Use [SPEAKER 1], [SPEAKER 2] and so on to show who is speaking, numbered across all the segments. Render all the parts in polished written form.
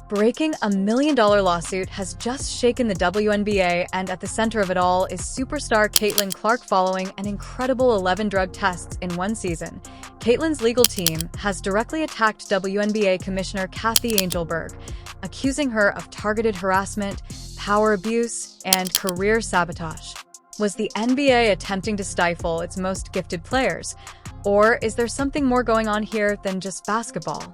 [SPEAKER 1] Breaking $1 million lawsuit has just shaken the WNBA, and at the center of it all is superstar Caitlin Clark. Following an incredible 11 drug tests in one season, Caitlin's legal team has directly attacked WNBA Commissioner Kathy Angelberg, accusing her of targeted harassment, power abuse, and career sabotage. Was the NBA attempting to stifle its most gifted players? Or is there something more going on here than just basketball?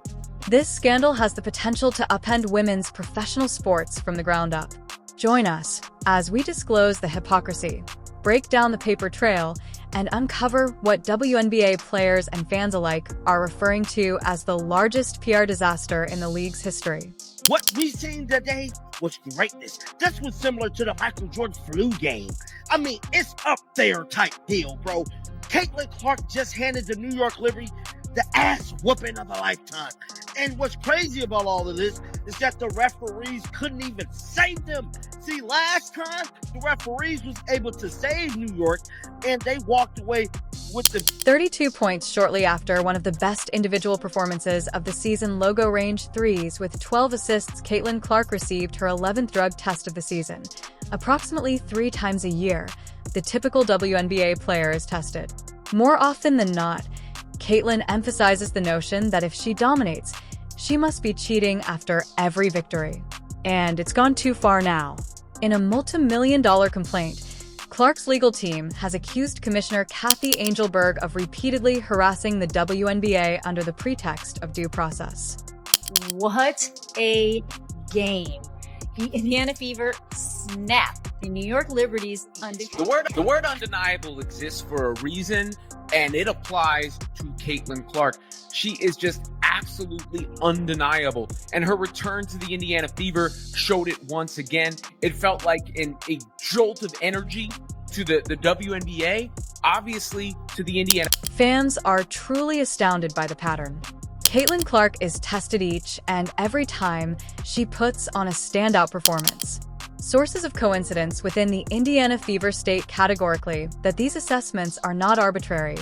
[SPEAKER 1] This scandal has the potential to upend women's professional sports from the ground up. Join us as we disclose the hypocrisy, break down the paper trail, and uncover what WNBA players and fans alike are referring to as the largest PR disaster in the league's history.
[SPEAKER 2] What we seen today was greatness. This was similar to the Michael Jordan flu game. I mean, it's up there type deal, bro. Caitlin Clark just handed the New York Liberty the ass whooping of a lifetime. And what's crazy about all of this is that the referees couldn't even save them. See, last time the referees was able to save New York, and they walked away with the
[SPEAKER 1] 32 points shortly after one of the best individual performances of the season. Logo range threes with 12 assists. Caitlin Clark received her 11th drug test of the season. Approximately 3 times a year, the typical WNBA player is tested. More often than not, Caitlin emphasizes the notion that if she dominates, she must be cheating after every victory. And it's gone too far now. In a multi-million-dollar complaint, Clark's legal team has accused Commissioner Kathy Angelberg of repeatedly harassing the WNBA under the pretext of due process.
[SPEAKER 3] What a game. The Indiana Fever snapped the New York Liberty's undefeated.
[SPEAKER 4] The word undeniable exists for a reason, and it applies to Caitlin Clark. She is just absolutely undeniable, and her return to the Indiana Fever showed it once again. It felt like a jolt of energy to the WNBA, obviously to the Indiana.
[SPEAKER 1] Fans are truly astounded by the pattern. Caitlin Clark is tested each and every time she puts on a standout performance. Sources of coincidence within the Indiana Fever state categorically that these assessments are not arbitrary.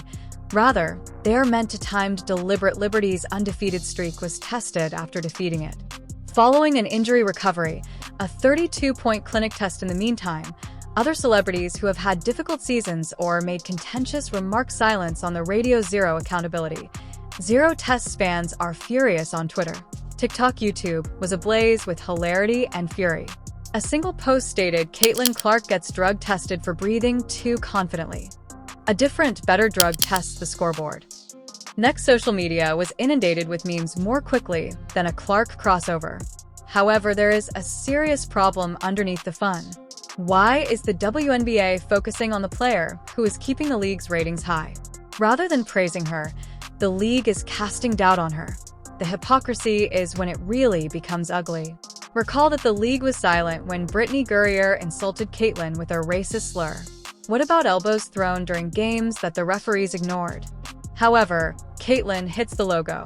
[SPEAKER 1] Rather, they are meant to time deliberate. Liberty's undefeated streak was tested after defeating it. Following an injury recovery, a 32-point clinic test. In the meantime, other celebrities who have had difficult seasons or made contentious remarks silence on the radio. Zero accountability. Zero test fans are furious on Twitter. TikTok, YouTube was ablaze with hilarity and fury. A single post stated, Caitlin Clark gets drug tested for breathing too confidently. A different, better drug tests the scoreboard. Next, social media was inundated with memes more quickly than a Clark crossover. However, there is a serious problem underneath the fun. Why is the WNBA focusing on the player who is keeping the league's ratings high? Rather than praising her, the league is casting doubt on her. The hypocrisy is when it really becomes ugly. Recall that the league was silent when Brittany Gurrier insulted Caitlin with a racist slur. What about elbows thrown during games that the referees ignored? However, Caitlin hits the logo.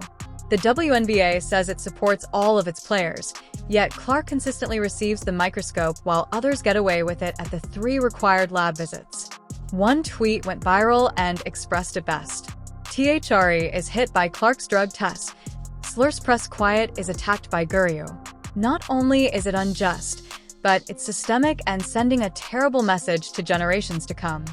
[SPEAKER 1] The WNBA says it supports all of its players, yet Clark consistently receives the microscope while others get away with it at the 3 required lab visits. One tweet went viral and expressed it best. THRE is hit by Clark's drug test. Slurs press quiet is attacked by Gurrier. Not only is it unjust, but it's systemic and sending a terrible message to generations to come.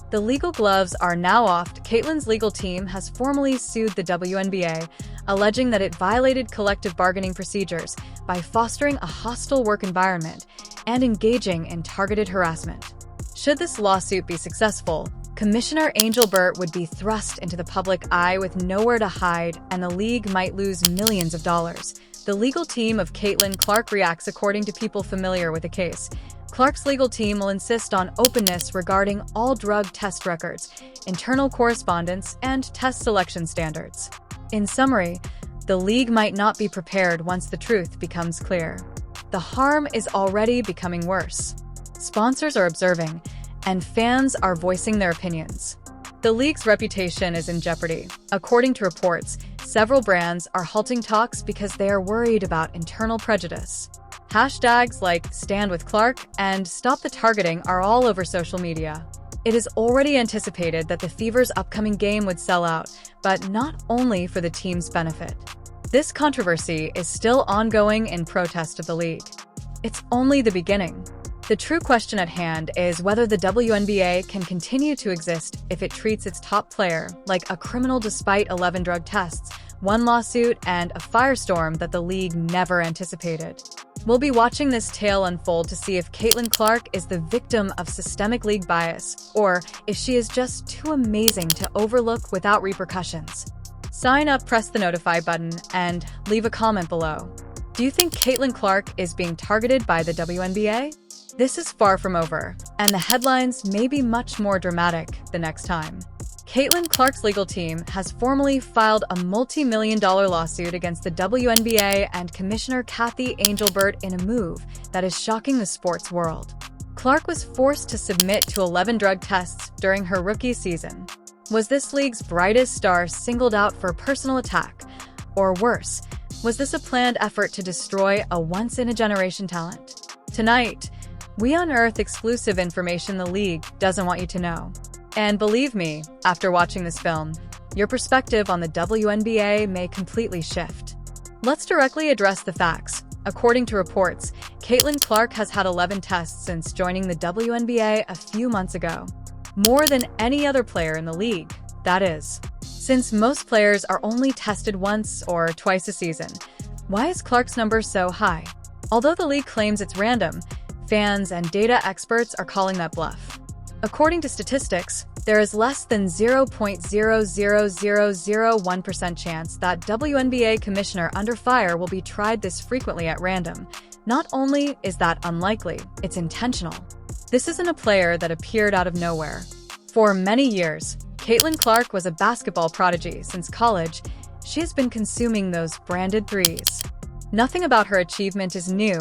[SPEAKER 1] The legal gloves are now off. Caitlin's legal team has formally sued the WNBA, alleging that it violated collective bargaining procedures by fostering a hostile work environment and engaging in targeted harassment. Should this lawsuit be successful, Commissioner Angelberg would be thrust into the public eye with nowhere to hide, and the league might lose millions of dollars. The legal team of Caitlin Clark reacts. According to people familiar with the case, Clark's legal team will insist on openness regarding all drug test records, internal correspondence, and test selection standards. In summary, the league might not be prepared once the truth becomes clear. The harm is already becoming worse. Sponsors are observing, and fans are voicing their opinions. The league's reputation is in jeopardy. According to reports, several brands are halting talks because they are worried about internal prejudice. Hashtags like Stand with Clark and Stop the Targeting are all over social media. It is already anticipated that the Fever's upcoming game would sell out, but not only for the team's benefit. This controversy is still ongoing in protest of the league. It's only the beginning. The true question at hand is whether the WNBA can continue to exist if it treats its top player like a criminal despite 11 drug tests, one lawsuit, and a firestorm that the league never anticipated. We'll be watching this tale unfold to see if Caitlin Clark is the victim of systemic league bias or if she is just too amazing to overlook without repercussions. Sign up, press the notify button, and leave a comment below. Do you think Caitlin Clark is being targeted by the WNBA? This is far from over, and the headlines may be much more dramatic the next time. Caitlin Clark's legal team has formally filed a multi-million-dollar lawsuit against the WNBA and Commissioner Kathy Angelbert in a move that is shocking the sports world. Clark was forced to submit to 11 drug tests during her rookie season. Was this league's brightest star singled out for personal attack? Or worse, was this a planned effort to destroy a once-in-a-generation talent? Tonight, we unearth exclusive information the league doesn't want you to know. And believe me, after watching this film, your perspective on the WNBA may completely shift. Let's directly address the facts. According to reports, Caitlin Clark has had 11 tests since joining the WNBA a few months ago. More than any other player in the league, that is. Since most players are only tested once or twice a season, why is Clark's number so high? Although the league claims it's random, fans and data experts are calling that bluff. According to statistics, there is less than 0.00001% chance that WNBA commissioner under fire will be tried this frequently at random. Not only is that unlikely, it's intentional. This isn't a player that appeared out of nowhere. For many years, Caitlin Clark was a basketball prodigy. Since college, she has been consuming those branded threes. Nothing about her achievement is new,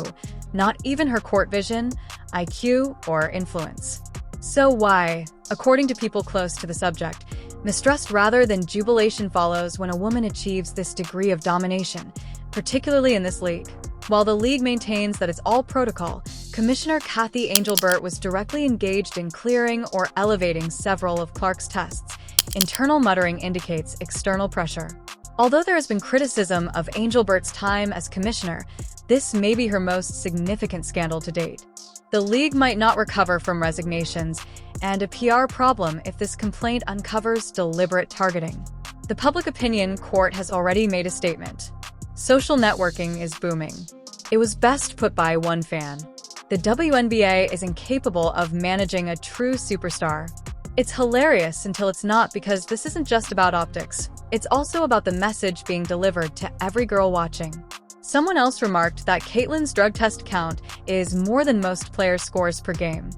[SPEAKER 1] not even her court vision, IQ, or influence. So why, according to people close to the subject, mistrust rather than jubilation follows when a woman achieves this degree of domination, particularly in this league? While the league maintains that it's all protocol, Commissioner Kathy Angelbert was directly engaged in clearing or elevating several of Clark's tests. Internal muttering indicates external pressure. Although there has been criticism of Angelbert's time as commissioner, this may be her most significant scandal to date. The league might not recover from resignations and a PR problem if this complaint uncovers deliberate targeting. The public opinion court has already made a statement. Social networking is booming. It was best put by one fan. The WNBA is incapable of managing a true superstar. It's hilarious until it's not, because this isn't just about optics. It's also about the message being delivered to every girl watching. Someone else remarked that Caitlin's drug test count is more than most players' scores per game.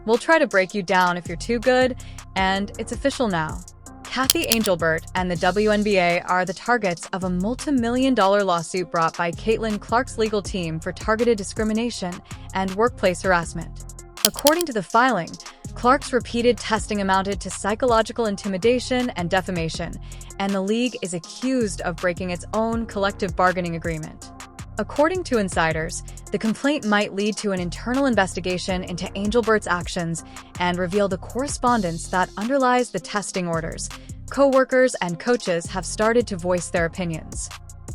[SPEAKER 1] We'll try to break you down if you're too good, and it's official now. Kathy Angelbert and the WNBA are the targets of a multi-million-dollar lawsuit brought by Caitlin Clark's legal team for targeted discrimination and workplace harassment. According to the filing, Clark's repeated testing amounted to psychological intimidation and defamation, and the league is accused of breaking its own collective bargaining agreement. According to insiders, the complaint might lead to an internal investigation into Angelbert's actions and reveal the correspondence that underlies the testing orders. Co-workers and coaches have started to voice their opinions.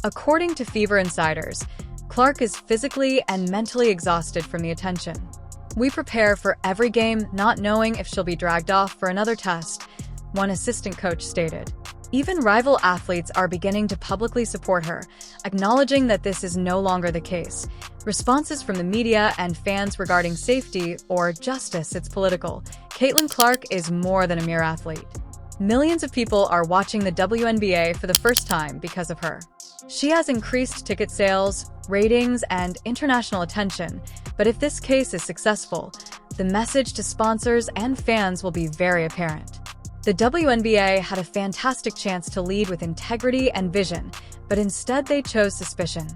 [SPEAKER 1] According to Fever insiders, Clark is physically and mentally exhausted from the attention. "We prepare for every game not knowing if she'll be dragged off for another test," one assistant coach stated. Even rival athletes are beginning to publicly support her, acknowledging that this is no longer the case. Responses from the media and fans regarding safety or justice, it's political. Caitlin Clark is more than a mere athlete. Millions of people are watching the WNBA for the first time because of her. She has increased ticket sales, ratings, and international attention, but if this case is successful, the message to sponsors and fans will be very apparent. The WNBA had a fantastic chance to lead with integrity and vision, but instead they chose suspicion.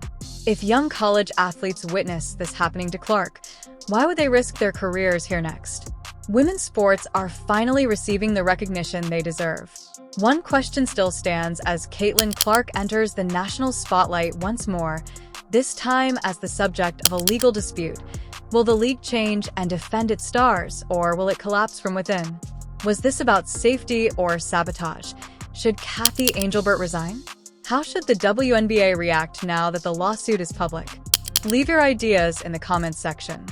[SPEAKER 1] If young college athletes witness this happening to Clark, why would they risk their careers here next? Women's sports are finally receiving the recognition they deserve. One question still stands as Caitlin Clark enters the national spotlight once more, this time as the subject of a legal dispute. Will the league change and defend its stars, or will it collapse from within? Was this about safety or sabotage? Should Kathy Angelbert resign? How should the WNBA react now that the lawsuit is public? Leave your ideas in the comments section.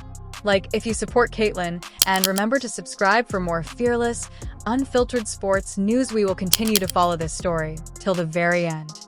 [SPEAKER 1] Like if you support Caitlyn, and remember to subscribe for more fearless, unfiltered sports news. We will continue to follow this story till the very end.